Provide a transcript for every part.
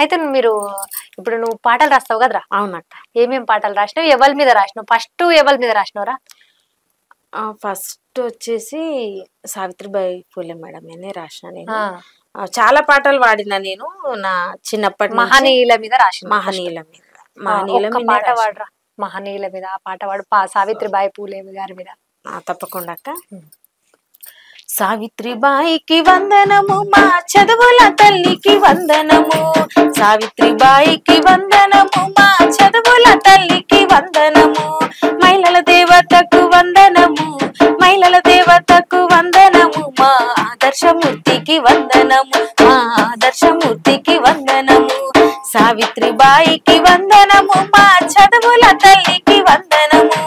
అయితే మీరు ఇప్పుడు నువ్వు పాటలు రాస్తావు కదరా? అవునక్క. ఏమేం పాటలు రాసినావు, ఎవరి మీద రాసినావు? ఫస్ట్ ఎవరి మీద రాసినవరా? ఫస్ట్ వచ్చేసి సావిత్రిబాయి పూలే మేడం అనే రాసిన నేను. చాలా పాటలు పాడిన నేను నా చిన్నప్పటి మహనీయుల మీద రాసిన. మహనీయుల మీద. పాట పాడరా మహనీయుల మీద, ఆ పాట పాడు. సావిత్రిబాయి పూలే గారి మీద. తప్పకుండా అక్క. సావిత్రిబాయికి వందనము, మా చదువుల తల్లికి వందనము. సావిత్రిబాయికి వందనము, మా చదువుల తల్లికి వందనము. మహిళల దేవతకు వందనము, మహిళల దేవతకు వందనము. మా ఆదర్శమూర్తికి వందనము, మా ఆదర్శమూర్తికి వందనము. సావిత్రిబాయికి వందనము, మా చదువుల తల్లికి వందనము.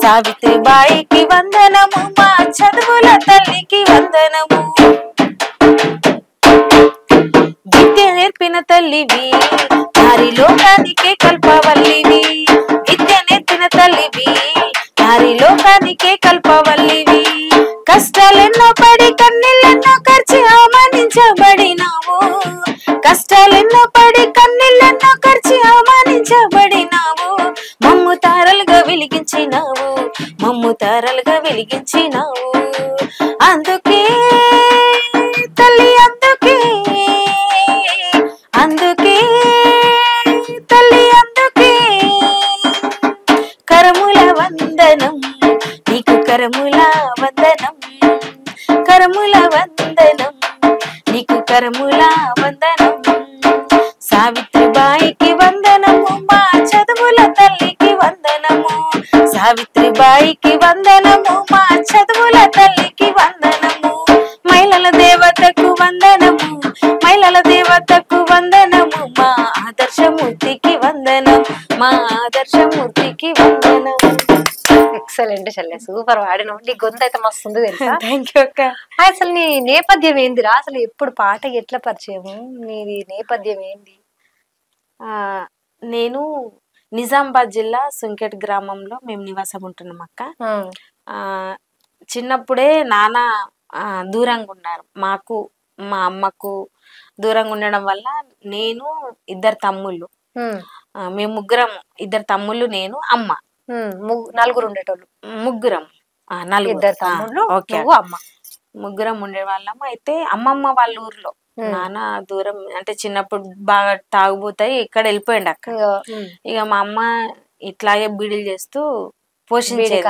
సావిత్రిబాయికి వందనము, మా చదువుల తల్లికి వందనము. విద్య నేర్పిన తల్లివి, నారి లోకానికే కల్పవల్లివి. విద్య నేర్పిన తల్లివి, నారి లోకానికే కల్పవల్లివి. కష్టాలెన్నో పడి కన్నీళ్ళెన్నో ఖర్చు అవమానించబడినావు. కష్టాలెన్నో పడి కన్నీళ్ళెన్నో ఖర్చు అవమానించబడినావు. మమ్ము తారలుగా వెలిగించినావు, మమ్ము తారలుగా వెలిగించినావు. అందుకే తల్లి, అందుకే అందుకే తల్లి, అందుకే కరముల వందనం నీకు, కరముల వందనం, కరముల వందనం నీకు, కరముల వందనం. సావిత్రిబాయికి వందనము, మా చదువుల తల్లికి వందనము. సావిత్రిబాయికి వందనము, మా చదువుల తల్లికి వందనము. మహిళల దేవతకు వందనము, మహిళల దేవతకు వందనము. మా ఆదర్శమూర్తికి వందనం, మా ఆదర్శమూర్తికి వందనం. ఎక్సలెంట్ చెల్లె, సూపర్ వాడినావు. నీ గొంతు అయితే మస్తుంది తెలుసా. థ్యాంక్ యూ అక్క. అసలు నీ నేపథ్యం ఏందిరా? అసలు ఎప్పుడు పాట ఎట్లా పరిచయము? నీది నేపథ్యం ఏంది? నేను నిజామాబాద్ జిల్లా సుంకెట్ గ్రామంలో మేము నివాసం ఉంటున్నాం అక్క. చిన్నప్పుడే నాన్న దూరంగా ఉన్నారు. మాకు మా అమ్మకు దూరంగా ఉండడం వల్ల నేను, ఇద్దరు తమ్ముళ్ళు, మేము ముగ్గురం, ఇద్దరు తమ్ముళ్ళు, నేను, అమ్మ, నలుగురు ఉండేటోళ్ళు. ముగ్గురం, ఇద్దరు తమ్ముళ్ళు, అమ్మ, ముగ్గురం ఉండే వాళ్ళము. అయితే అమ్మమ్మ వాళ్ళ ఊర్లో నాన్న దూరం, అంటే చిన్నప్పుడు బాగా తాగుబోతాయి, ఇక్కడ వెళ్ళిపోయింది అక్క. ఇక మా అమ్మ ఇట్లాగే బీడీలు చేస్తూ పోషించేది,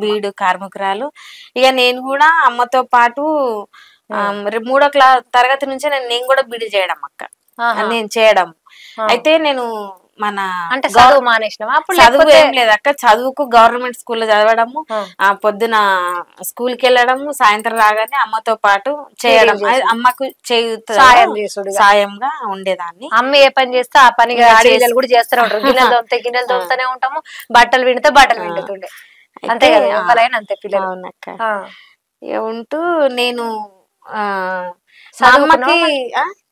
బీడు కార్మికురాలు. ఇక నేను కూడా అమ్మతో పాటు 3వ తరగతి నుంచే నేను కూడా బీడీ చేయడం అక్క, నేను చేయడం. అయితే నేను మన అంటే చదువు మానేసినావా? అప్పుడు చదువు ఏం లేదు అక్క. చదువుకు గవర్నమెంట్ స్కూల్లో చదవడము, పొద్దున స్కూల్ కి వెళ్ళడము, సాయంత్రం రాగానే అమ్మతో పాటు చేయడం, అమ్మకు సాయంగా ఉండేదాన్ని. అమ్మ ఏ పని చేస్తే ఆ పని కూడా చేస్తూనే ఉంటారు. గిన్నెలు తోముతూనే ఉంటాము, బట్టలు వింటే బట్టలు విండుతుండే. అంతే కదా, ఎవరైనా అంతే పిల్లలు. అవునక్క. ఉంటూ నేను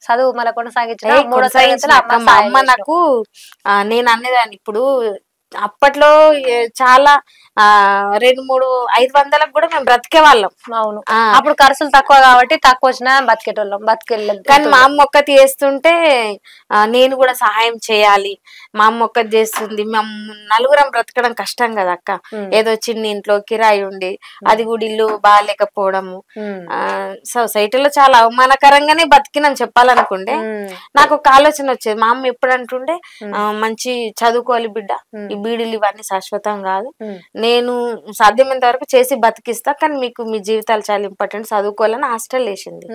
చదువు మళ్ళీ కొనసాగించిన. మా అమ్మ నాకు, నేను అనేదాన్ని ఇప్పుడు అప్పట్లో చాలా 200-300-500లకు కూడా మేము బ్రతికే వాళ్ళం. అవును, అప్పుడు ఖర్చులు తక్కువ కాబట్టి తక్కువ వచ్చినా బతికేటోళ్ళం, బతికెళ్ళం. కానీ మా అమ్మ ఒక్కటి చేస్తుంటే నేను కూడా సహాయం చేయాలి. మా అమ్మ ఒక్కటి చేస్తుంది, మేము నలుగురం బ్రతకడం కష్టం కదా అక్క. ఏదో చిన్న ఇంట్లో కిరాయి ఉండి, అది కూడా ఇల్లు బాగాలేకపోవడము, సొసైటీలో చాలా అవమానకరంగానే బతికినని చెప్పాలనుకుంటే నాకు ఒక ఆలోచన వచ్చేది. మా అమ్మ ఎప్పుడు అంటుండే, మంచి చదువుకోవాలి బిడ్డ, ఈ బీడీలు ఇవన్నీ శాశ్వతం కాదు, నేను సాధ్యమైనంత వరకు చేసి బతికిస్తా, కానీ మీకు మీ జీవితాలు చాలా ఇంపార్టెంట్, చదువుకోవాలని హాస్టల్ వేసింది.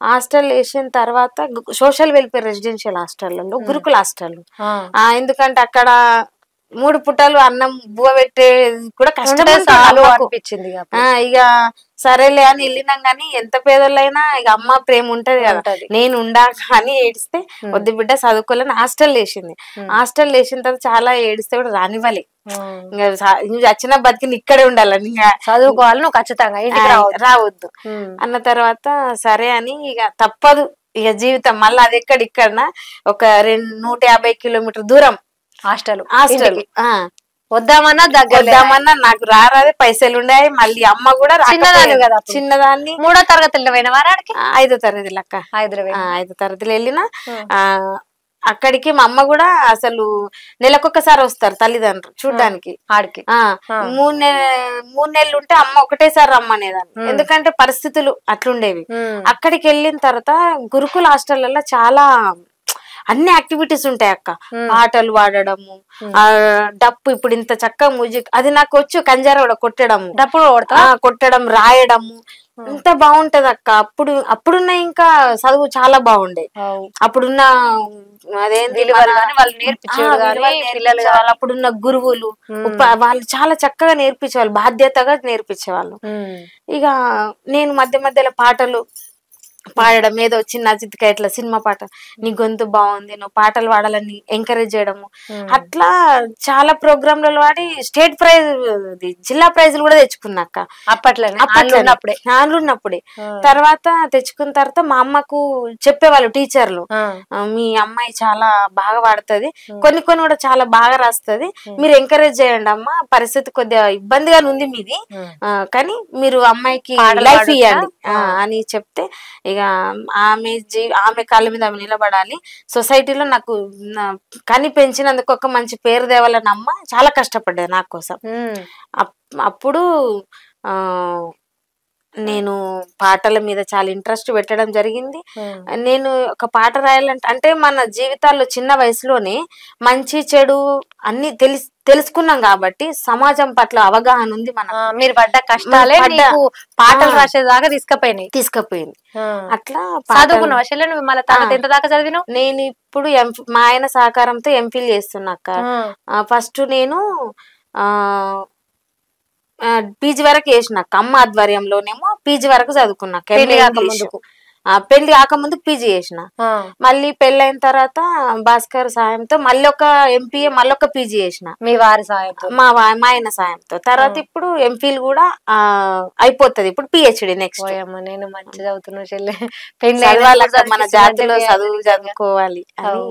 హాస్టల్ వేసిన తర్వాత సోషల్ వెల్ఫేర్ రెసిడెన్షియల్ హాస్టల్లో, గురుకుల హాస్టల్. ఎందుకంటే అక్కడ 3 పుట్టలు అన్నం బువ్వ పెట్టేది కూడా కష్టం అనిపించింది. ఇక సరేలే అని వెళ్ళినాం. కానీ ఎంత పేదోళ్ళైనా ఇక అమ్మ ప్రేమ ఉంటది కదా, నేను ఉండా అని ఏడిస్తే వద్దు బిడ్డ చదువుకోవాలని హాస్టల్ వేసింది. హాస్టల్ వేసిన తర్వాత చాలా ఏడిస్తే కూడా రానివ్వాలి, ఇంకా నువ్వు వచ్చిన బతికిని ఇక్కడే ఉండాలని, ఇంకా చదువుకోవాలి, నువ్వు ఖచ్చితంగా రావద్దు అన్న తర్వాత సరే అని ఇక తప్పదు. ఇక జీవితం మళ్ళీ అది ఎక్కడిక్కడనా ఒక 150 కిలోమీటర్ దూరం హాస్టల్. వద్దామన్నా వద్దామన్నా నాకు రారాదే, పైసలు ఉన్నాయి. మళ్ళీ అమ్మ కూడా చిన్నదాన్ని. 3వ తరగతిలో పోయిన వారాడికి 5వ తరగతి లెక్క, 5వ తరగతిలో వెళ్ళిన అక్కడికి మా అమ్మ కూడా అసలు నెలకొకసారి వస్తారు తల్లిదండ్రులు చూడ్డానికి. ఆడికి 3 నెలలు ఉంటే అమ్మ ఒకటేసారి రమ్మనేదాన్ని, ఎందుకంటే పరిస్థితులు అట్లుండేవి. అక్కడికి వెళ్ళిన తర్వాత గురుకుల హాస్టళ్లలో చాలా అన్ని యాక్టివిటీస్ ఉంటాయి అక్క. పాటలు పాడడము, డప్పు, ఇప్పుడు ఇంత చక్కగా మ్యూజిక్ అది నాకు వచ్చు, కంజారా కూడా కొట్టడము, డప్పు కొట్టడం, రాయడము ఇంత బాగుంటది అక్క. అప్పుడున్న ఇంకా చదువు చాలా బాగుండే. అప్పుడున్న అదేంటి వాళ్ళు నేర్పించేవాళ్ళు, అప్పుడున్న గురువులు వాళ్ళు చాలా చక్కగా నేర్పించేవాళ్ళు, బాధ్యతగా నేర్పించేవాళ్ళు. ఇక నేను మధ్య మధ్యలో పాటలు పాడడం, ఏదో చిన్న చిత్తుగా ఇట్లా సినిమా పాట, నీ గొంతు బాగుంది, నువ్వు పాటలు పాడాలని ఎంకరేజ్ చేయడము, అట్లా చాలా ప్రోగ్రాంలలో వాడి స్టేట్ ప్రైజ్, జిల్లా ప్రైజులు కూడా తెచ్చుకున్నాక ఉన్నప్పుడే. తర్వాత తెచ్చుకున్న తర్వాత మా అమ్మకు చెప్పేవాళ్ళు టీచర్లు, మీ అమ్మాయి చాలా బాగా పాడుతుంది, కొన్ని కూడా చాలా బాగా రాస్తుంది, మీరు ఎంకరేజ్ చేయండి అమ్మ, పరిస్థితి కొద్దిగా ఇబ్బందిగా ఉంది మీది, కానీ మీరు అమ్మాయికి లైఫ్ ఇవ్వండి అని చెప్తే, ఇక ఆమె కాళ్ళ మీద ఆమె నిలబడాలి, సొసైటీలో నాకు కని పెంచినందుకు ఒక మంచి పేరు తేవాలని అమ్మ చాలా కష్టపడ్డది నా కోసం. అప్పుడు నేను పాటల మీద చాలా ఇంట్రెస్ట్ పెట్టడం జరిగింది. నేను ఒక పాట రాయాలంటే, అంటే మన జీవితాల్లో చిన్న వయసులోనే మంచి చెడు అన్ని తెలుసుకున్నాం కాబట్టి సమాజం పట్ల అవగాహన ఉంది. మీరు పడ్డ కష్టాలే పాటలు రాసేదాకా తీసుకుపోయింది. అట్లా చదువుకున్నావా చెల్లె? నువ్వు మళ్ళీ తర్వాత ఎంత దాకా చదివినావు? నేను ఇప్పుడు మా ఆయన సహకారంతో ఎంఫిల్ చేస్తున్నాక, ఫస్ట్ నేను పీజీ వరకు వేసినాక అమ్మ ఆధ్వర్యంలోనేమో పీజీ వరకు చదువుకున్నాక, పెళ్లి కాకముందు పీజీ చేసిన, మళ్ళీ పెళ్ళైన తర్వాత భాస్కర్ సాయంతో మళ్ళీ ఒక ఎంపీఏ, మళ్ళీ ఒక పీజీ చేసిన మీ వారి సాయంతో, మా ఆయన సాయంతో. తర్వాత ఇప్పుడు ఎంఫిల్ కూడా అయిపోతుంది, ఇప్పుడు పిహెచ్డి నెక్స్ట్. నేను మంచి చదువుతున్నా చెల్లె, మన జాతిలో చదువుకోవాలి అని.